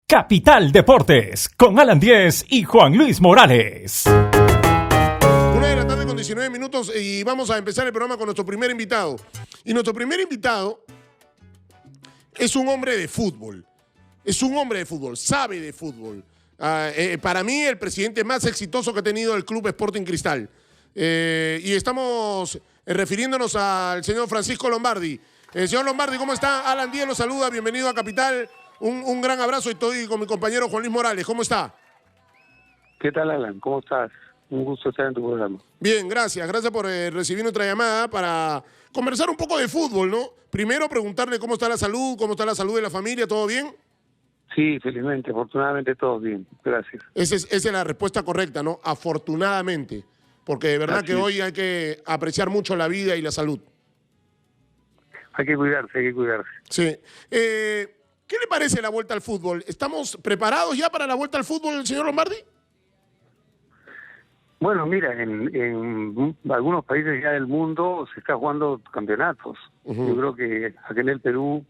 Capital Deportes, con Alan Díez y Juan Luis Morales. 1:00 con 19 minutos y vamos a empezar el programa con nuestro primer invitado. Y nuestro primer invitado es un hombre de fútbol. Es un hombre de fútbol, sabe de fútbol. Para mí, el presidente más exitoso que ha tenido el Club Sporting Cristal. Y estamos refiriéndonos al señor Francisco Lombardi. Señor Lombardi, ¿cómo está? Alan Díez lo saluda, bienvenido a Capital. Un gran abrazo y estoy con mi compañero Juan Luis Morales. ¿Cómo está? ¿Qué tal, Alan? ¿Cómo estás? Un gusto estar en tu programa. Bien, gracias. Gracias por recibir nuestra llamada para conversar un poco de fútbol, ¿no? Primero preguntarle cómo está la salud de la familia, ¿todo bien? Sí, felizmente, afortunadamente todos bien. Gracias. Esa es la respuesta correcta, ¿no? Afortunadamente. Porque de verdad que hoy hay que apreciar mucho la vida y la salud. Hay que cuidarse. Sí. ¿Qué le parece la vuelta al fútbol? ¿Estamos preparados ya para la vuelta al fútbol, señor Lombardi? Bueno, mira, en algunos países ya del mundo se está jugando campeonatos. Yo creo que aquí en el Perú,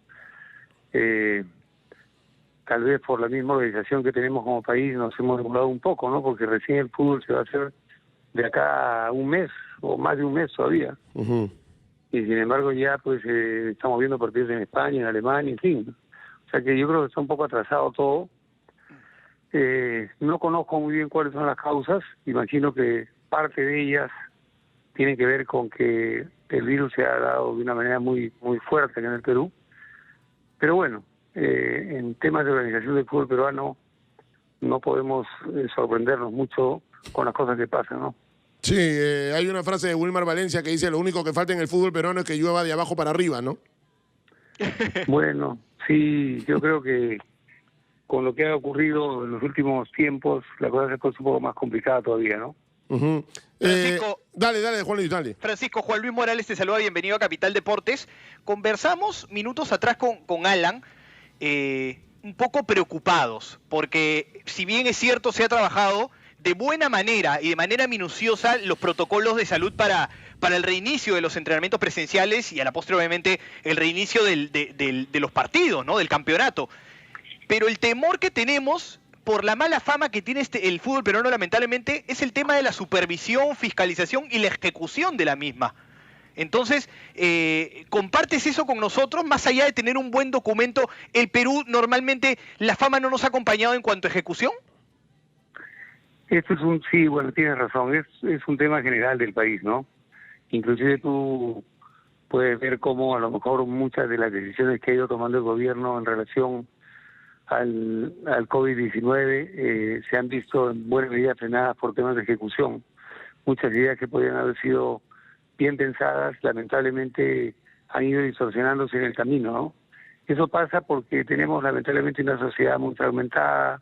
tal vez por la misma organización que tenemos como país, nos hemos demorado un poco, ¿no? Porque recién el fútbol se va a hacer de acá a un mes, o más de un mes todavía. Y sin embargo ya pues estamos viendo partidos en España, en Alemania, en fin. O sea que yo creo que está un poco atrasado todo. No conozco muy bien cuáles son las causas. Imagino que parte de ellas tienen que ver con que el virus se ha dado de una manera muy fuerte en el Perú. Pero bueno, en temas de organización del fútbol peruano no podemos sorprendernos mucho con las cosas que pasan, ¿no? Sí, hay una frase de Wilmar Valencia que dice: lo único que falta en el fútbol peruano es que llueva de abajo para arriba, ¿no? Bueno, sí, yo creo que con lo que ha ocurrido en los últimos tiempos, la cosa se puso un poco más complicada todavía, ¿no? Francisco, dale, Juan Luis, dale. Francisco, Juan Luis Morales te saluda, bienvenido a Capital Deportes. Conversamos minutos atrás con Alan, un poco preocupados, porque si bien es cierto, se ha trabajado de buena manera y de manera minuciosa los protocolos de salud para el reinicio de los entrenamientos presenciales y a la postre, obviamente, el reinicio de los partidos, ¿no? Del campeonato. Pero el temor que tenemos por la mala fama que tiene el fútbol peruano, lamentablemente, es el tema de la supervisión, fiscalización y la ejecución de la misma. Entonces, ¿compartes eso con nosotros? Más allá de tener un buen documento, ¿el Perú normalmente la fama no nos ha acompañado en cuanto a ejecución? Esto es sí, bueno, tienes razón, es un tema general del país, ¿no? Inclusive tú puedes ver cómo a lo mejor muchas de las decisiones que ha ido tomando el gobierno en relación al COVID-19 se han visto en buena medida frenadas por temas de ejecución. Muchas ideas que podrían haber sido bien pensadas, lamentablemente han ido distorsionándose en el camino, ¿no? Eso pasa porque tenemos lamentablemente una sociedad muy fragmentada,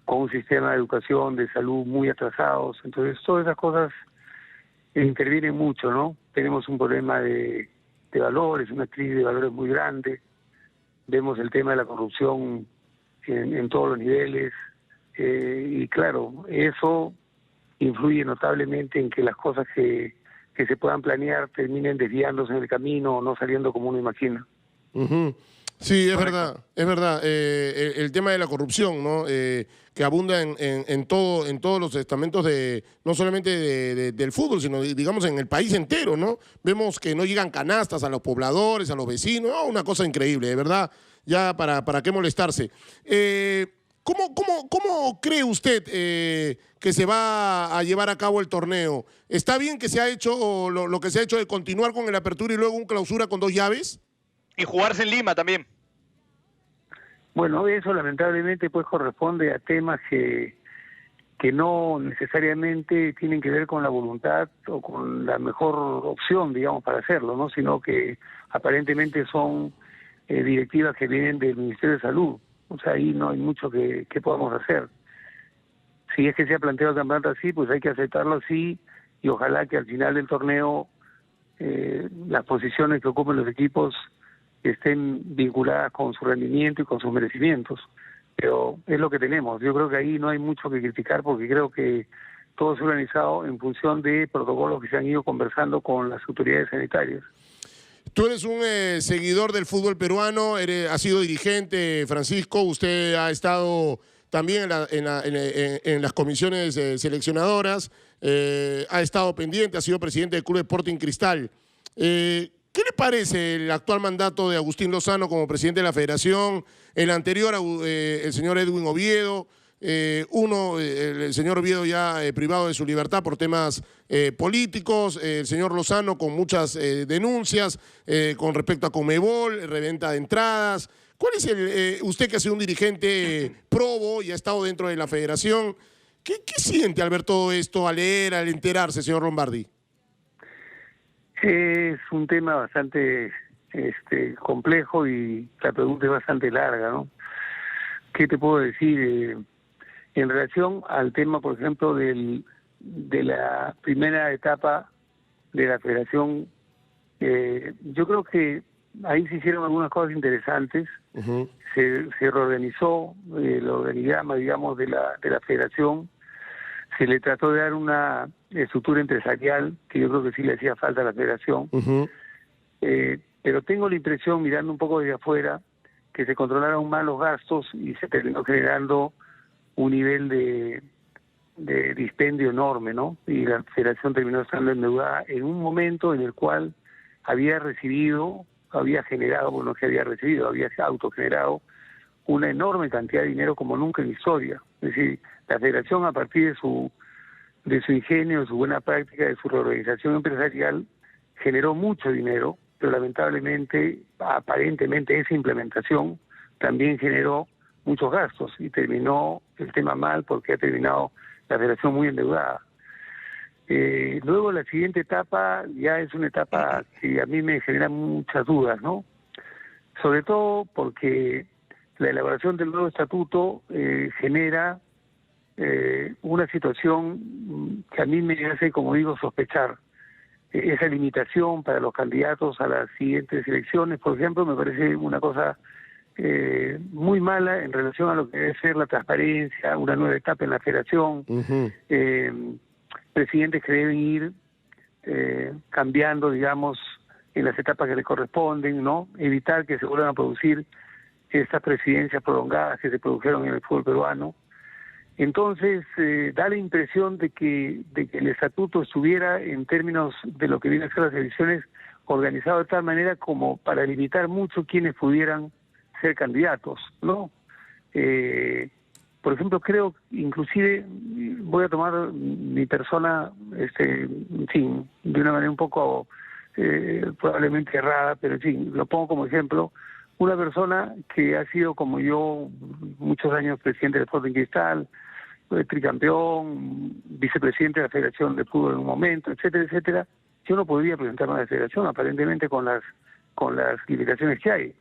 con un sistema de educación, de salud muy atrasados. Entonces todas esas cosas intervienen mucho, ¿no? Tenemos un problema de valores, una crisis de valores muy grande. Vemos el tema de la corrupción en todos los niveles. Y claro, eso influye notablemente en que las cosas que se puedan planear terminen desviándose en el camino o no saliendo como uno imagina. Sí, es verdad. El tema de la corrupción, ¿no? Que abunda en todos los estamentos no solamente del fútbol, sino digamos en el país entero, ¿no? Vemos que no llegan canastas a los pobladores, a los vecinos, ¿no? Una cosa increíble, de verdad, ya para qué molestarse. ¿Cómo cree usted que se va a llevar a cabo el torneo? ¿Está bien que se ha hecho lo que se ha hecho de continuar con el apertura y luego un clausura con 2 llaves? Y jugarse en Lima también. Bueno, eso lamentablemente pues corresponde a temas que no necesariamente tienen que ver con la voluntad o con la mejor opción, digamos, para hacerlo, ¿no? Sino que aparentemente son directivas que vienen del Ministerio de Salud. O sea, ahí no hay mucho que podamos hacer. Si es que se ha planteado el campeonato así, pues hay que aceptarlo así y ojalá que al final del torneo las posiciones que ocupen los equipos estén vinculadas con su rendimiento y con sus merecimientos. Pero es lo que tenemos. Yo creo que ahí no hay mucho que criticar porque creo que todo se ha organizado en función de protocolos que se han ido conversando con las autoridades sanitarias. Tú eres un seguidor del fútbol peruano, has sido dirigente, Francisco, usted ha estado también en las comisiones seleccionadoras, ha estado pendiente, ha sido presidente del Club Sporting Cristal. ¿Qué le parece el actual mandato de Agustín Lozano como presidente de la Federación? El anterior, el señor Edwin Oviedo. El señor Oviedo ya privado de su libertad por temas políticos, el señor Lozano con muchas denuncias con respecto a Conmebol, reventa de entradas. ¿Cuál es usted que ha sido un dirigente probo y ha estado dentro de la federación, qué siente al ver todo esto, al leer, al enterarse, señor Lombardi? Es un tema bastante complejo y la pregunta es bastante larga, ¿no? ¿Qué te puedo decir? En relación al tema, por ejemplo, de la primera etapa de la federación, yo creo que ahí se hicieron algunas cosas interesantes. Uh-huh. Se reorganizó el organigrama, digamos, de la federación. Se le trató de dar una estructura empresarial que yo creo que sí le hacía falta a la federación. Uh-huh. Pero tengo la impresión, mirando un poco desde afuera, que se controlaron mal los gastos y se terminó generando un nivel de dispendio enorme, ¿no? Y la federación terminó estando endeudada en un momento en el cual había autogenerado una enorme cantidad de dinero como nunca en la historia. Es decir, la federación, a partir de su ingenio, de su buena práctica, de su reorganización empresarial, generó mucho dinero, pero lamentablemente, aparentemente, esa implementación también generó muchos gastos y terminó el tema mal porque ha terminado la federación muy endeudada. Luego la siguiente etapa ya es una etapa que a mí me genera muchas dudas, ¿no? Sobre todo porque la elaboración del nuevo estatuto genera una situación que a mí me hace, como digo, sospechar. Esa limitación para los candidatos a las siguientes elecciones, por ejemplo, me parece una cosa muy mala en relación a lo que debe ser la transparencia, una nueva etapa en la federación. Uh-huh. Presidentes que deben ir cambiando, digamos, en las etapas que le corresponden, ¿no? Evitar que se vuelvan a producir estas presidencias prolongadas que se produjeron en el fútbol peruano. Entonces, da la impresión de que el estatuto estuviera, en términos de lo que viene a ser las elecciones, organizado de tal manera como para limitar mucho quienes pudieran ser candidatos, ¿no? Por ejemplo, creo, inclusive, voy a tomar mi persona, en fin, de una manera un poco probablemente errada, pero en fin, lo pongo como ejemplo, una persona que ha sido, como yo, muchos años presidente del Sporting Cristal, tricampeón, vicepresidente de la Federación de Fútbol en un momento, etcétera, etcétera. Yo no podría presentarme a la federación, aparentemente con las limitaciones que hay.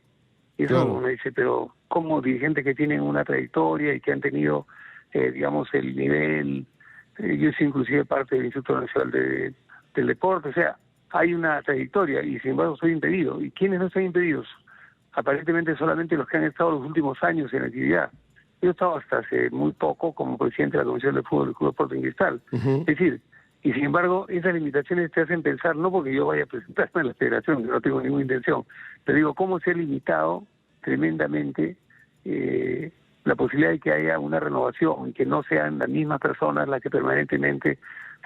Y eso claro. Me dice, pero como dirigentes que tienen una trayectoria y que han tenido, digamos, el nivel, yo soy inclusive parte del Instituto Nacional del Deporte, o sea, hay una trayectoria y sin embargo soy impedido. ¿Y quiénes no están impedidos? Aparentemente solamente los que han estado los últimos años en actividad. Yo he estado hasta hace muy poco como presidente de la Comisión de Fútbol del Club Sporting Cristal. Uh-huh. Es decir, y sin embargo, esas limitaciones te hacen pensar, no porque yo vaya a presentarme en la federación, que no tengo ninguna intención, pero digo, ¿cómo se ha limitado tremendamente la posibilidad de que haya una renovación y que no sean las mismas personas las que permanentemente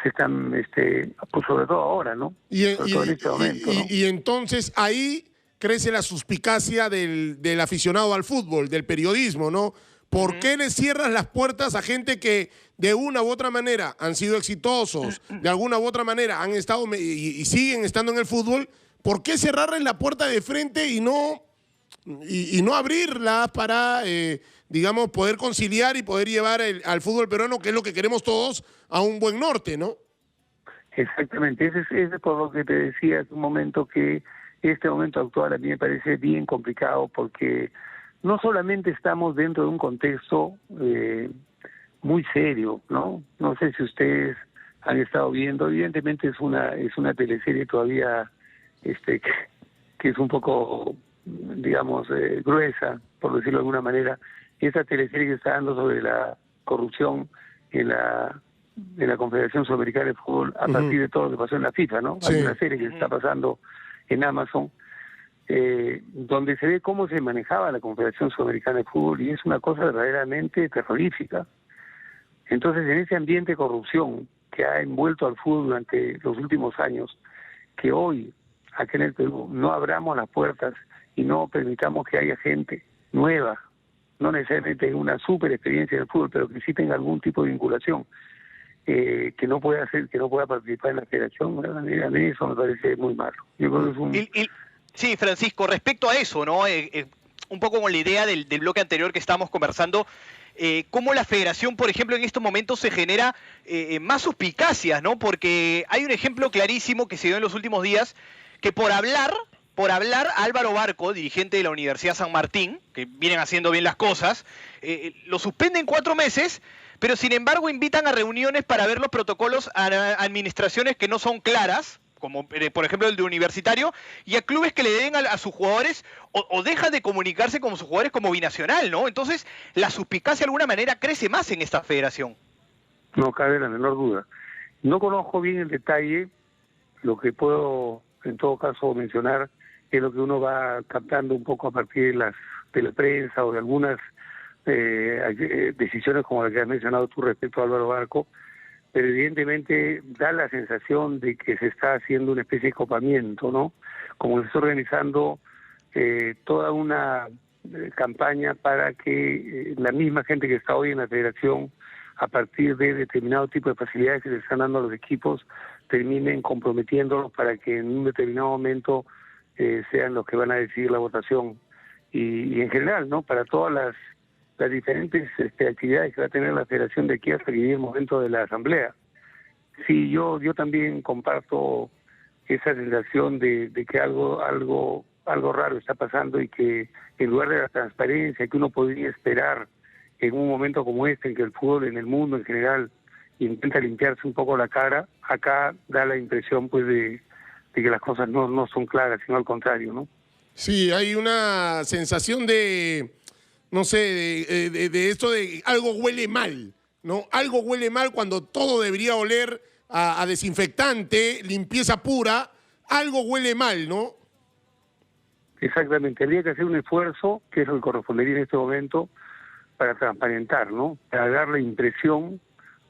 se están, pues sobre todo ahora, ¿no? Sobre todo en este momento, ¿no? Y entonces ahí crece la suspicacia del aficionado al fútbol, del periodismo, ¿no? ¿Por qué le cierras las puertas a gente que de una u otra manera han sido exitosos, de alguna u otra manera han estado y siguen estando en el fútbol? ¿Por qué cerrarles la puerta de frente y no abrirla para, digamos, poder conciliar y poder llevar al fútbol peruano, que es lo que queremos todos, a un buen norte, ¿no? Exactamente, ese es por lo que te decía hace un momento que este momento actual a mí me parece bien complicado porque no solamente estamos dentro de un contexto muy serio, ¿no? No sé si ustedes han estado viendo, evidentemente es una teleserie todavía que es un poco, digamos, gruesa, por decirlo de alguna manera. Esa teleserie que está dando sobre la corrupción en la Confederación Sudamericana de Fútbol a partir de todo lo que pasó en la FIFA, ¿no? Sí. Hay una serie que está pasando en Amazon. donde se ve cómo se manejaba la Confederación Sudamericana de Fútbol, y es una cosa verdaderamente terrorífica. Entonces, en ese ambiente de corrupción que ha envuelto al fútbol durante los últimos años, que hoy, aquí en el Perú, no abramos las puertas y no permitamos que haya gente nueva, no necesariamente una super experiencia en el fútbol, pero que sí tenga algún tipo de vinculación, que no pueda participar en la federación, a mí eso me parece muy malo. Yo creo que es un... Sí, Francisco, respecto a eso, ¿no? Un poco con la idea del bloque anterior que estábamos conversando, cómo la federación, por ejemplo, en estos momentos se genera más suspicacias, ¿no? Porque hay un ejemplo clarísimo que se dio en los últimos días, que por hablar Álvaro Barco, dirigente de la Universidad San Martín, que vienen haciendo bien las cosas, lo suspenden 4 meses, pero sin embargo invitan a reuniones para ver los protocolos a administraciones que no son claras, como por ejemplo el de Universitario, y a clubes que le den a sus jugadores o dejan de comunicarse con sus jugadores como Binacional, ¿no? Entonces la suspicacia de alguna manera crece más en esta federación. No cabe la menor duda. No conozco bien el detalle, lo que puedo en todo caso mencionar es lo que uno va captando un poco a partir de la prensa o de algunas decisiones como la que has mencionado tú respecto a Álvaro Barco, pero evidentemente da la sensación de que se está haciendo una especie de copamiento, ¿no? Como se está organizando toda una campaña para que la misma gente que está hoy en la federación, a partir de determinado tipo de facilidades que se están dando a los equipos, terminen comprometiéndolos para que en un determinado momento sean los que van a decidir la votación. Y en general, ¿no? Para todas las diferentes actividades que va a tener la federación de aquí hasta que llegue el momento de la asamblea. Sí, yo también comparto esa sensación de que algo raro está pasando, y que en lugar de la transparencia que uno podría esperar en un momento como este, en que el fútbol en el mundo en general intenta limpiarse un poco la cara, acá da la impresión pues de que las cosas no son claras, sino al contrario, ¿no? Sí, hay una sensación de, no sé, de esto de algo huele mal, ¿no? Algo huele mal cuando todo debería oler a desinfectante, limpieza pura, algo huele mal, ¿no? Exactamente, habría que hacer un esfuerzo, que es lo que correspondería en este momento, para transparentar, ¿no? Para dar la impresión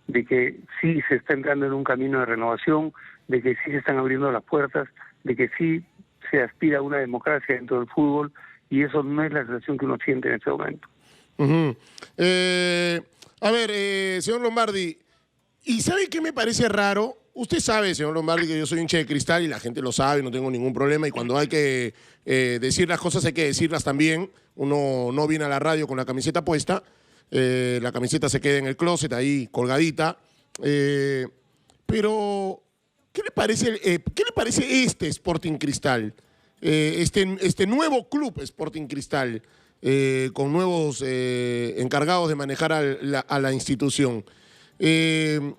de que sí se está entrando en un camino de renovación, de que sí se están abriendo las puertas, de que sí se aspira a una democracia dentro del fútbol, y eso no es la sensación que uno siente en este momento. Uh-huh. Señor Lombardi, ¿y sabe qué me parece raro? Usted sabe, señor Lombardi, que yo soy hincha de Cristal y la gente lo sabe, no tengo ningún problema, y cuando hay que decir las cosas hay que decirlas también. Uno no viene a la radio con la camiseta puesta, la camiseta se queda en el closet ahí colgadita, pero ¿qué le parece este Sporting Cristal? Este nuevo club Sporting Cristal, con nuevos encargados de manejar a la institución. ¿Qué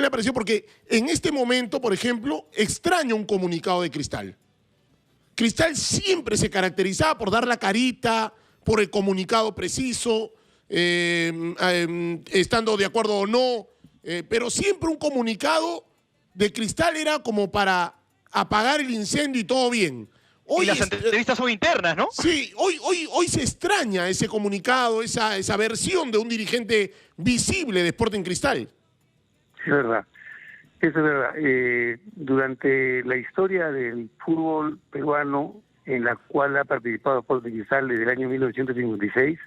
le pareció? Porque en este momento, por ejemplo, extraño un comunicado de Cristal. Cristal siempre se caracterizaba por dar la carita, por el comunicado preciso, estando de acuerdo o no, pero siempre un comunicado de Cristal era como para apagar el incendio y todo bien. Hoy y las entrevistas son internas, ¿no? Sí, hoy se extraña ese comunicado, esa versión de un dirigente visible de Sporting Cristal. Es verdad, eso es verdad. Durante la historia del fútbol peruano, en la cual ha participado Sporting Cristal desde el año 1956,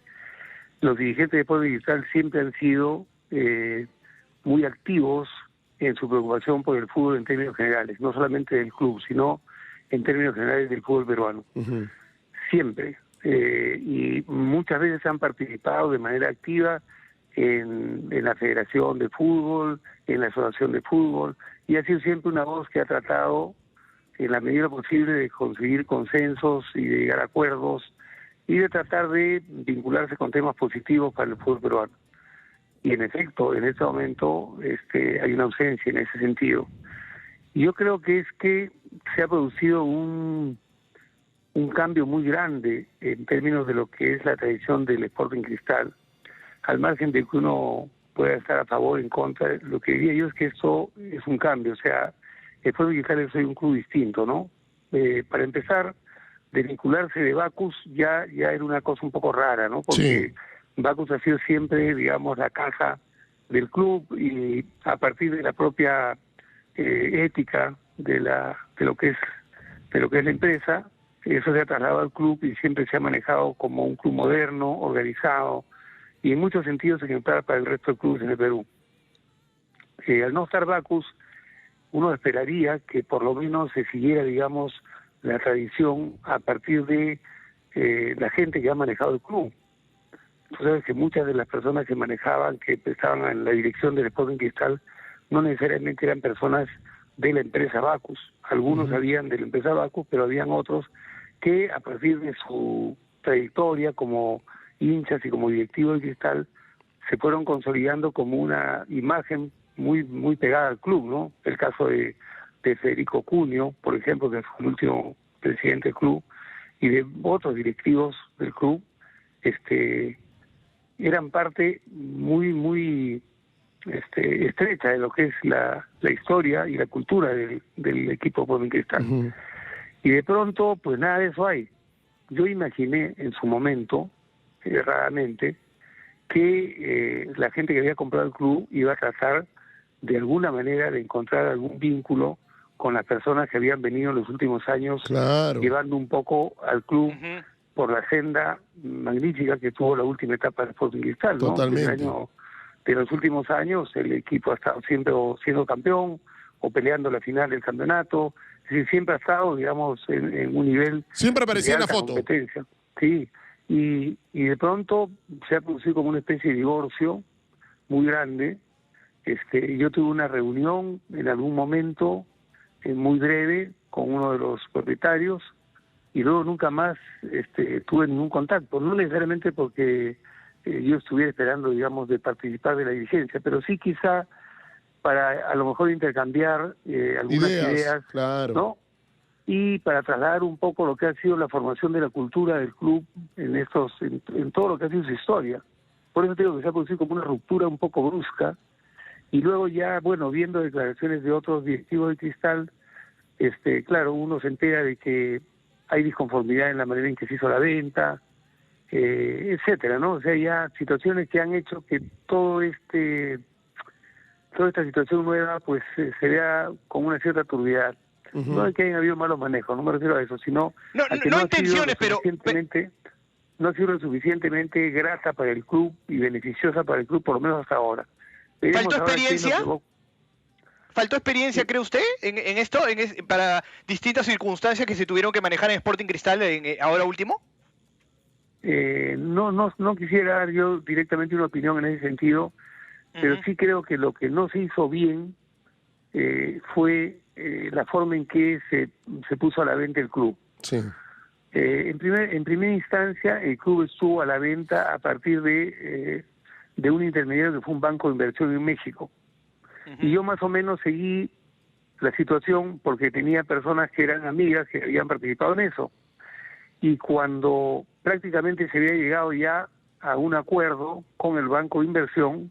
los dirigentes de Sporting Cristal siempre han sido muy activos en su preocupación por el fútbol en términos generales, no solamente del club, sino en términos generales del fútbol peruano. Uh-huh. Siempre. Y muchas veces han participado de manera activa en la Federación de Fútbol, en la Asociación de Fútbol, y ha sido siempre una voz que ha tratado, en la medida posible, de conseguir consensos y de llegar a acuerdos, y de tratar de vincularse con temas positivos para el fútbol peruano. Y en efecto, en este momento hay una ausencia en ese sentido. Y yo creo que es que se ha producido un cambio muy grande en términos de lo que es la tradición del Sporting Cristal, al margen de que uno pueda estar a favor o en contra. Lo que diría yo es que esto es un cambio, o sea, el Sporting Cristal es hoy un club distinto, ¿no? Para empezar, desvincularse de Bacus ya era una cosa un poco rara, ¿no? Porque Bacus ha sido siempre, digamos, la caja del club, y a partir de la propia ética de lo que es la empresa, eso se ha trasladado al club y siempre se ha manejado como un club moderno, organizado y en muchos sentidos ejemplar para el resto de clubes en el Perú. Al no estar Bacus, uno esperaría que por lo menos se siguiera, digamos, la tradición a partir de la gente que ha manejado el club. Tú sabes que muchas de las personas que manejaban, que estaban en la dirección del Sporting Cristal, no necesariamente eran personas de la empresa Bacus. Algunos habían de la empresa Bacus, pero habían otros que a partir de su trayectoria como hinchas y como directivo del Cristal se fueron consolidando como una imagen muy pegada al club, ¿no? El caso de Federico Cunio, por ejemplo, que fue el último presidente del club, y de otros directivos del club, eran parte muy estrecha de lo que es la historia y la cultura del equipo Sporting Cristal. Y de pronto, pues nada de eso hay. Yo imaginé en su momento, erradamente, que la gente que había comprado el club iba a tratar de alguna manera de encontrar algún vínculo con las personas que habían venido en los últimos años, llevando un poco al club por la senda magnífica que tuvo la última etapa del Sporting Cristal, ¿no? Totalmente. De los últimos años el equipo ha estado siempre siendo campeón o peleando la final del campeonato, es decir, siempre ha estado, digamos, en un nivel siempre aparecía en la foto. Competencia. Sí, y de pronto se ha producido como una especie de divorcio muy grande. Yo tuve una reunión en algún momento muy breve con uno de los propietarios y luego nunca más tuve ningún contacto, no necesariamente porque yo estuviera esperando, digamos, de participar de la dirigencia, pero sí quizá para a lo mejor intercambiar algunas ideas, claro, ¿no? Y para trasladar un poco lo que ha sido la formación de la cultura del club en todo lo que ha sido su historia. Por eso digo que se ha producido como una ruptura un poco brusca, y luego ya, bueno, viendo declaraciones de otros directivos de Cristal, claro, uno se entera de que hay disconformidad en la manera en que se hizo la venta, etcétera, ¿no? O sea, ya situaciones que han hecho que toda esta situación nueva pues se vea con una cierta turbiedad. No es que hayan habido malos manejos, no me refiero a eso, sino a que no intenciones, no ha sido lo suficientemente grata para el club y beneficiosa para el club, por lo menos hasta ahora. ¿Faltó experiencia? ¿Faltó experiencia, cree usted, en esto, para distintas circunstancias que se tuvieron que manejar en Sporting Cristal ahora último? No quisiera dar yo directamente una opinión en ese sentido, pero sí creo que lo que no se hizo bien fue la forma en que se puso a la venta el club. Sí. En primera instancia, el club estuvo a la venta a partir de un intermediario que fue un banco de inversión en México. Y yo más o menos seguí la situación porque tenía personas que eran amigas que habían participado en eso. Y cuando prácticamente se había llegado ya a un acuerdo con el banco de inversión,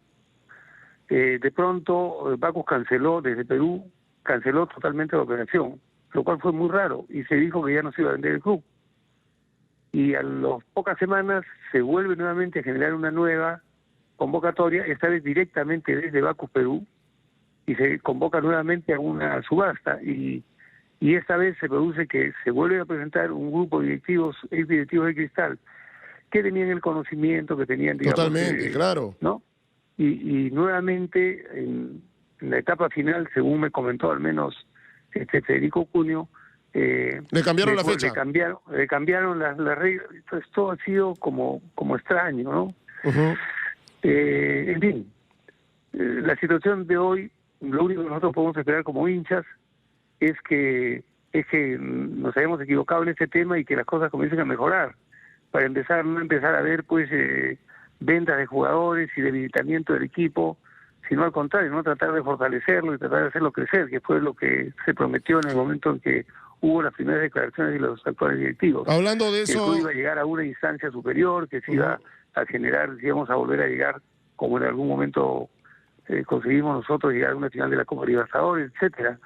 de pronto Bacus desde Perú, canceló totalmente la operación, lo cual fue muy raro, y se dijo que ya no se iba a vender el club. Y a las pocas semanas se vuelve nuevamente a generar una nueva convocatoria, esta vez directamente desde Bacus Perú, y se convoca nuevamente a una subasta, y esta vez se produce que se vuelve a presentar un grupo de exdirectivos de Cristal, que tenían el conocimiento, que tenían, digamos... Totalmente, claro. ¿No? Y nuevamente, en la etapa final, según me comentó al menos Federico Cunio, le cambiaron la fecha. Le cambiaron las reglas. Entonces todo ha sido como extraño, ¿no? En fin, la situación de hoy, lo único que nosotros podemos esperar como hinchas es que nos hayamos equivocado en este tema y que las cosas comiencen a mejorar, para no empezar a ver pues ventas de jugadores y debilitamiento del equipo, sino al contrario, no tratar de fortalecerlo y tratar de hacerlo crecer, que fue lo que se prometió en el momento en que hubo las primeras declaraciones de los actuales directivos. Hablando de eso... Que iba a llegar a una instancia superior, que se iba a generar, digamos, a volver a llegar, como en algún momento conseguimos nosotros llegar a una final de la Copa Libertadores, etcétera.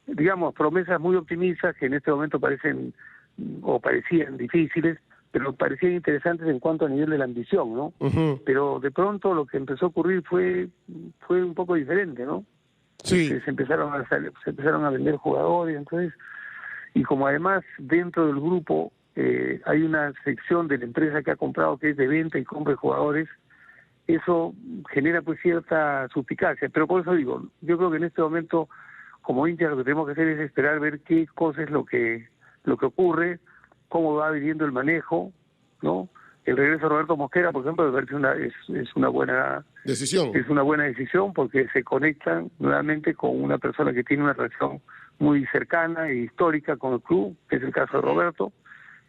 Digamos, promesas muy optimistas que en este momento parecen o parecían difíciles, pero parecían interesantes en cuanto a nivel de la ambición, ¿no? Pero de pronto lo que empezó a ocurrir fue un poco diferente, ¿no? Sí. Se empezaron a vender jugadores, entonces, y como además dentro del grupo hay una sección de la empresa que ha comprado que es de venta y compra de jugadores, eso genera pues cierta suspicacia. Pero por eso digo, yo creo que en este momento como hinchas lo que tenemos que hacer es esperar ver qué cosa es lo que ocurre, cómo va viviendo el manejo, ¿no? El regreso de Roberto Mosquera, por ejemplo, me parece es una buena decisión. Es una buena decisión porque se conectan nuevamente con una persona que tiene una relación muy cercana e histórica con el club, que es el caso de Roberto.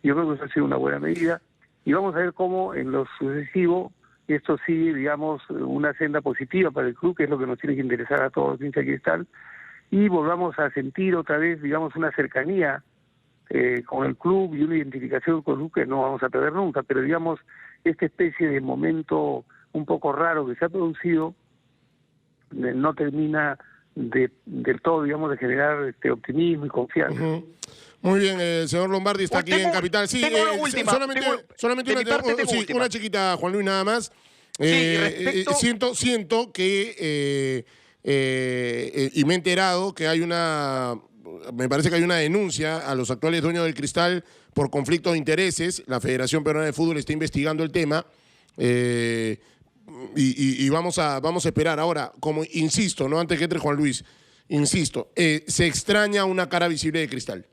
Yo creo que eso ha sido una buena medida. Y vamos a ver cómo en lo sucesivo esto sigue, digamos, una senda positiva para el club, que es lo que nos tiene que interesar a todos los hinchas de Cristal, y volvamos a sentir otra vez, digamos, una cercanía con el club y una identificación con el club que no vamos a perder nunca, pero digamos, esta especie de momento un poco raro que se ha producido no termina del todo, digamos, de generar optimismo y confianza. Muy bien, señor Lombardi está aquí en Capital. Sí, solamente una chiquita, Juan Luis, nada más. Siento que, y me he enterado que me parece que hay una denuncia a los actuales dueños del Cristal por conflictos de intereses. La Federación Peruana de Fútbol está investigando el tema. Y vamos a esperar. Ahora, como insisto, no antes que entre Juan Luis, insisto, se extraña una cara visible de Cristal.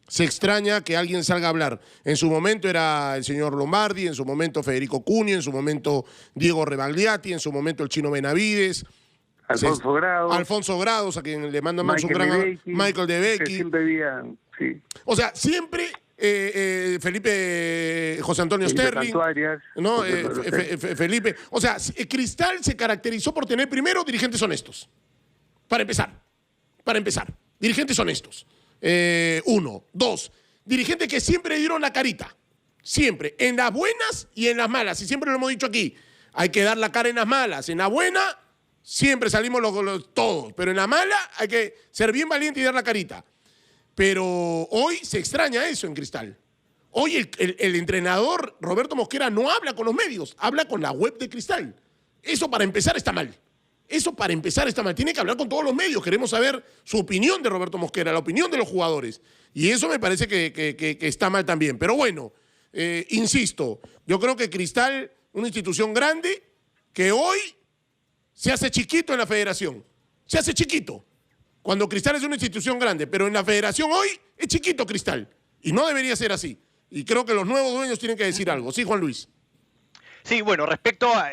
Se extraña que alguien salga a hablar. En su momento era el señor Lombardi, en su momento Federico Cunha, en su momento Diego Rebagliati, en su momento el Chino Benavides. Alfonso Grados, a quien le mando un gran... Michael De Becchi. Siempre habían, sí. O sea, siempre... José Antonio Sterling, ¿no? Felipe. O sea, Cristal se caracterizó por tener primero dirigentes honestos. Para empezar. Dirigentes honestos. 1. 2. Dirigentes que siempre dieron la carita. Siempre. En las buenas y en las malas. Y siempre lo hemos dicho aquí. Hay que dar la cara en las malas. En la buena, siempre salimos todos. Pero en la mala, hay que ser bien valiente y dar la carita. Pero hoy se extraña eso en Cristal. Hoy el entrenador Roberto Mosquera no habla con los medios, habla con la web de Cristal. Eso para empezar está mal. Tiene que hablar con todos los medios. Queremos saber su opinión de Roberto Mosquera, la opinión de los jugadores. Y eso me parece que está mal también. Pero bueno, insisto, yo creo que Cristal, una institución grande, que hoy se hace chiquito en la federación. Se hace chiquito. Cuando Cristal es una institución grande, pero en la federación hoy es chiquito Cristal. Y no debería ser así. Y creo que los nuevos dueños tienen que decir algo. Sí, Juan Luis. Sí, bueno, respecto a...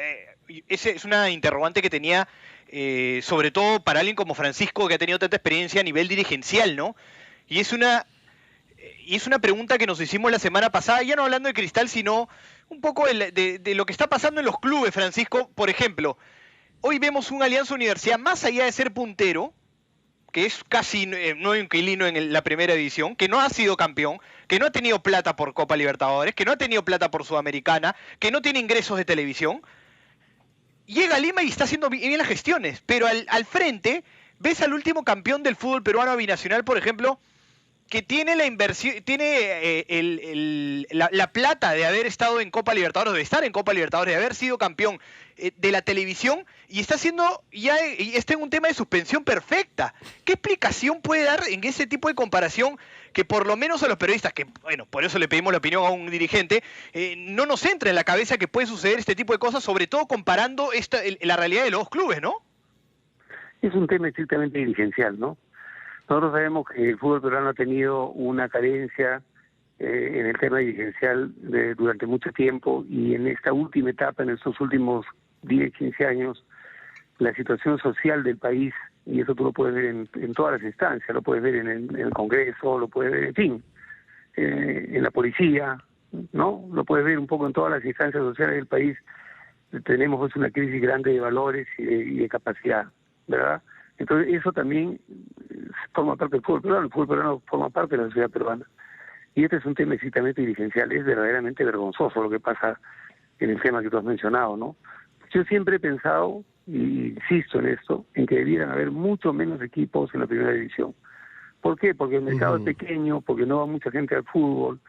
esa es una interrogante que tenía, sobre todo para alguien como Francisco, que ha tenido tanta experiencia a nivel dirigencial, ¿no? Y es una pregunta que nos hicimos la semana pasada, ya no hablando de Cristal, sino un poco de lo que está pasando en los clubes, Francisco. Por ejemplo, hoy vemos un Alianza Universidad, más allá de ser puntero, que es casi nuevo inquilino en la primera división, que no ha sido campeón, que no ha tenido plata por Copa Libertadores, que no ha tenido plata por Sudamericana, que no tiene ingresos de televisión, llega a Lima y está haciendo bien las gestiones, pero al frente ves al último campeón del fútbol peruano binacional, por ejemplo, que tiene la inversión, tiene la plata de haber estado en Copa Libertadores, de estar en Copa Libertadores, de haber sido campeón de la televisión, y está en un tema de suspensión perfecta. ¿Qué explicación puede dar en ese tipo de comparación que por lo menos a los periodistas, que bueno, por eso le pedimos la opinión a un dirigente, no nos entra en la cabeza que puede suceder este tipo de cosas, sobre todo comparando la realidad de los dos clubes, ¿no? Es un tema estrictamente dirigencial, ¿no? Nosotros sabemos que el fútbol peruano ha tenido una carencia en el tema dirigencial durante mucho tiempo, y en esta última etapa, en estos últimos 10, 15 años, la situación social del país, y eso tú lo puedes ver en todas las instancias, lo puedes ver en el Congreso, lo puedes ver, en fin, en la policía, ¿no? Lo puedes ver un poco en todas las instancias sociales del país. Tenemos pues una crisis grande de valores y de capacidad, ¿verdad? Entonces eso también forma parte del fútbol peruano. El fútbol peruano forma parte de la sociedad peruana. Y este es un tema estrictamente dirigencial. Es verdaderamente vergonzoso lo que pasa en el tema que tú has mencionado, ¿no? Yo siempre he pensado, y insisto en esto, en que debieran haber mucho menos equipos en la primera división. ¿Por qué? Porque el mercado es pequeño, porque no va mucha gente al fútbol,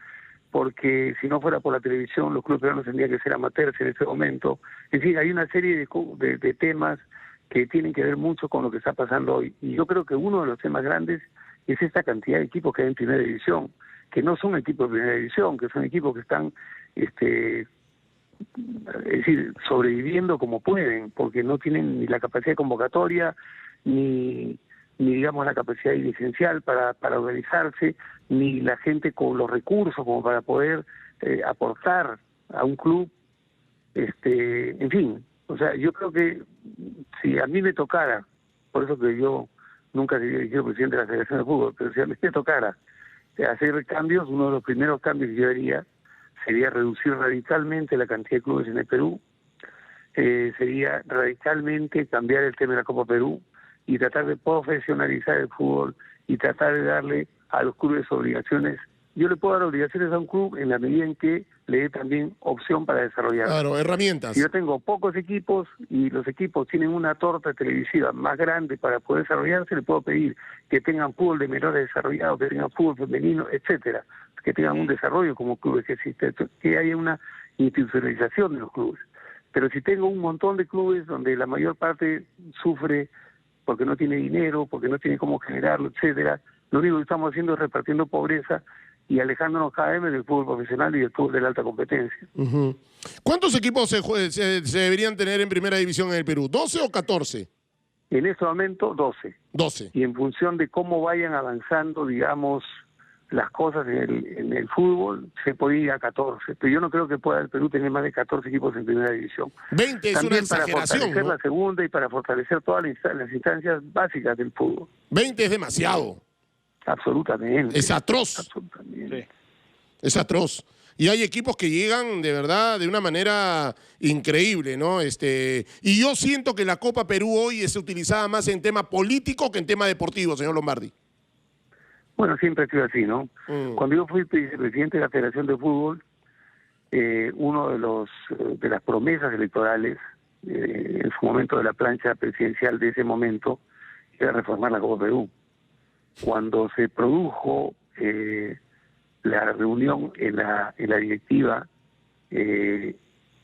porque si no fuera por la televisión los clubes peruanos tendrían que ser amateurs en ese momento. En fin, hay una serie de temas que tienen que ver mucho con lo que está pasando hoy. Y yo creo que uno de los temas grandes es esta cantidad de equipos que hay en primera división, que no son equipos de primera división, que son equipos que están es decir, sobreviviendo como pueden, porque no tienen ni la capacidad de convocatoria, ni digamos la capacidad dirigencial para organizarse, ni la gente con los recursos como para poder aportar a un club, en fin. O sea, yo creo que si a mí me tocara, por eso que yo nunca sería dirigido presidente de la Federación de Fútbol, pero si a mí me tocara hacer cambios, uno de los primeros cambios que yo haría sería reducir radicalmente la cantidad de clubes en el Perú, sería radicalmente cambiar el tema de la Copa Perú y tratar de profesionalizar el fútbol y tratar de darle a los clubes obligaciones. Yo le puedo dar obligaciones a un club en la medida en que le dé también opción para desarrollar. Claro, herramientas. Si yo tengo pocos equipos y los equipos tienen una torta televisiva más grande para poder desarrollarse, le puedo pedir que tengan fútbol de menores desarrollados, que tengan fútbol femenino, etcétera, que tengan un desarrollo como clubes que existe, que haya una institucionalización de los clubes. Pero si tengo un montón de clubes donde la mayor parte sufre porque no tiene dinero, porque no tiene cómo generarlo, etcétera, lo único que estamos haciendo es repartiendo pobreza y alejándonos cada vez del fútbol profesional y del fútbol de la alta competencia. ¿Cuántos equipos se deberían tener en primera división en el Perú? ¿12 o 14? En este momento, 12. 12. Y en función de cómo vayan avanzando, digamos, las cosas en el fútbol, se puede ir a 14. Pero yo no creo que pueda el Perú tener más de 14 equipos en primera división. 20 es también una exageración, para fortalecer, ¿no? la segunda y para fortalecer todas las instancias básicas del fútbol. 20 es demasiado. Absolutamente. Es atroz. Absolutamente. Sí. Es atroz. Y hay equipos que llegan de verdad de una manera increíble, ¿no? Y yo siento que la Copa Perú hoy es utilizada más en tema político que en tema deportivo, señor Lombardi. Bueno, siempre ha sido así, ¿no? Cuando yo fui vicepresidente de la Federación de Fútbol, uno de las promesas electorales, en su momento de la plancha presidencial de ese momento, era reformar la Copa Perú. Cuando se produjo la reunión en la directiva,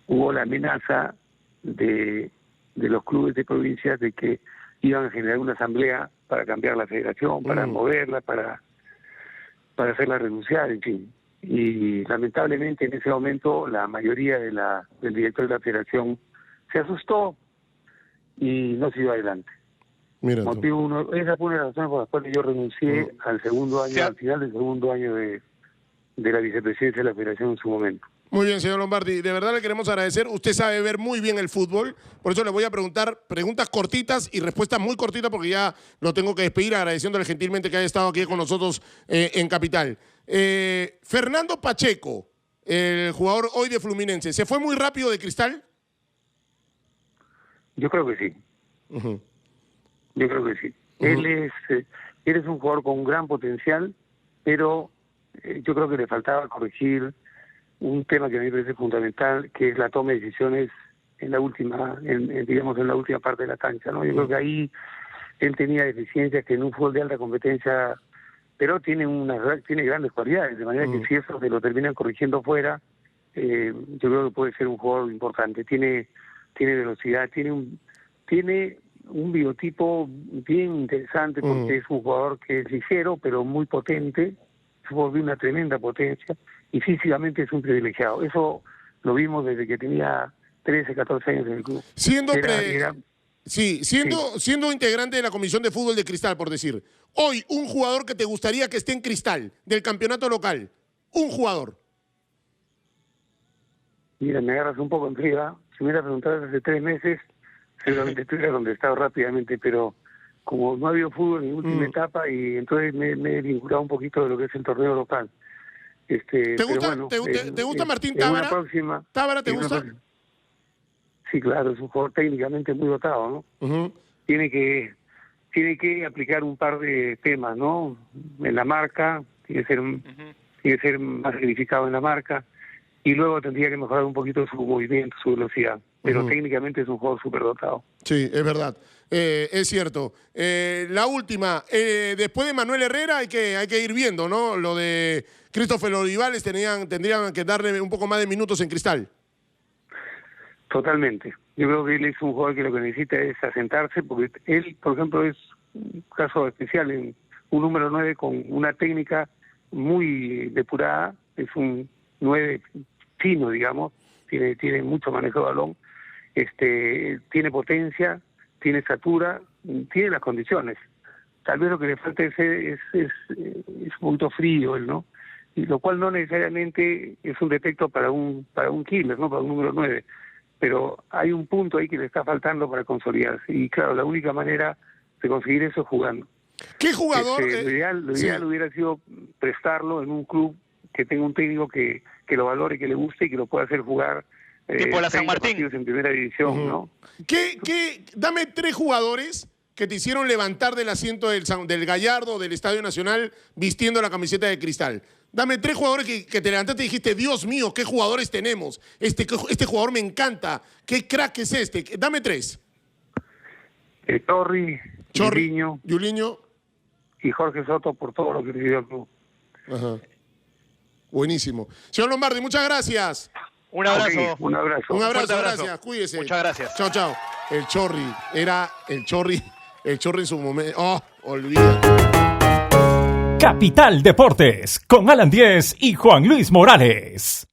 hubo la amenaza de los clubes de provincias de que iban a generar una asamblea para cambiar la federación, para moverla, para hacerla renunciar, en fin. Y lamentablemente en ese momento la mayoría del director de la federación se asustó y no siguió adelante. Mira tú. Motivo uno, esa fue una de las razones por las cuales yo renuncié al final del segundo año de la vicepresidencia de la federación en su momento. Muy bien, señor Lombardi. De verdad le queremos agradecer. Usted sabe ver muy bien el fútbol. Por eso le voy a preguntar preguntas cortitas y respuestas muy cortitas porque ya lo tengo que despedir agradeciéndole gentilmente que haya estado aquí con nosotros en Capital. Fernando Pacheco, el jugador hoy de Fluminense, ¿se fue muy rápido de Cristal? Yo creo que sí. Yo creo que sí. Él es un jugador con un gran potencial, pero yo creo que le faltaba corregir un tema que a mí me parece fundamental, que es la toma de decisiones en la última, digamos, en la última parte de la cancha, ¿no? Yo creo que ahí él tenía deficiencias que en un fútbol de alta competencia, pero tiene grandes cualidades, de manera que si eso se lo terminan corrigiendo fuera, yo creo que puede ser un jugador importante. Tiene velocidad, tiene un biotipo bien interesante porque es un jugador que es ligero, pero muy potente, es un jugador de una tremenda potencia, y físicamente es un privilegiado. Eso lo vimos desde que tenía 13, 14 años en el club. Siendo integrante de la Comisión de Fútbol de Cristal, por decir, hoy un jugador que te gustaría que esté en Cristal, del campeonato local, un jugador. Mira, me agarras un poco en frío. Si me hubieras preguntado hace 3 meses, seguramente estuviera contestado rápidamente, pero como no ha habido fútbol en la última etapa, y entonces me he vinculado un poquito de lo que es el torneo local. ¿Te gusta Martín Tábara? ¿Tábara te gusta? Sí, claro, es un jugador técnicamente muy dotado, ¿no? Tiene que aplicar un par de temas, ¿no? En la marca, tiene que ser más significado en la marca, y luego tendría que mejorar un poquito su movimiento, su velocidad. pero técnicamente es un jugador superdotado. Sí, es verdad. Es cierto. La última, después de Manuel Herrera hay que ir viendo, ¿no? Lo de Christopher Olivales tendrían que darle un poco más de minutos en Cristal. Totalmente. Yo creo que él es un jugador que lo que necesita es asentarse, porque él, por ejemplo, es un caso especial, en un número 9 con una técnica muy depurada, es un 9 fino, digamos, tiene mucho manejo de balón, tiene potencia, tiene estatura, tiene las condiciones. Tal vez lo que le falta es un poquito frío él, ¿no? Y lo cual no necesariamente es un defecto para un killer, ¿no? Para un número 9. Pero hay un punto ahí que le está faltando para consolidarse. Y claro, la única manera de conseguir eso es jugando. ¿Qué jugador? Lo ideal hubiera sido prestarlo en un club que tenga un técnico que lo valore, que le guste y que lo pueda hacer jugar tipo la San Martín en primera división, ¿no? Dame 3 jugadores que te hicieron levantar del asiento del Gallardo, del Estadio Nacional, vistiendo la camiseta de Cristal. Dame 3 jugadores que te levantaste y dijiste, Dios mío, qué jugadores tenemos. Este jugador me encanta. Qué crack es este. Dame 3. Torri, Yuliño y Jorge Soto por todo lo que le dio al club. Ajá. Buenísimo. Señor Lombardi, muchas gracias. Un abrazo. Okay, un abrazo. Un abrazo, gracias. Cuídese. Muchas gracias. Chao, chao. El Chorri. Era el Chorri en su momento. Oh, olvida. Capital Deportes con Alan Díez y Juan Luis Morales.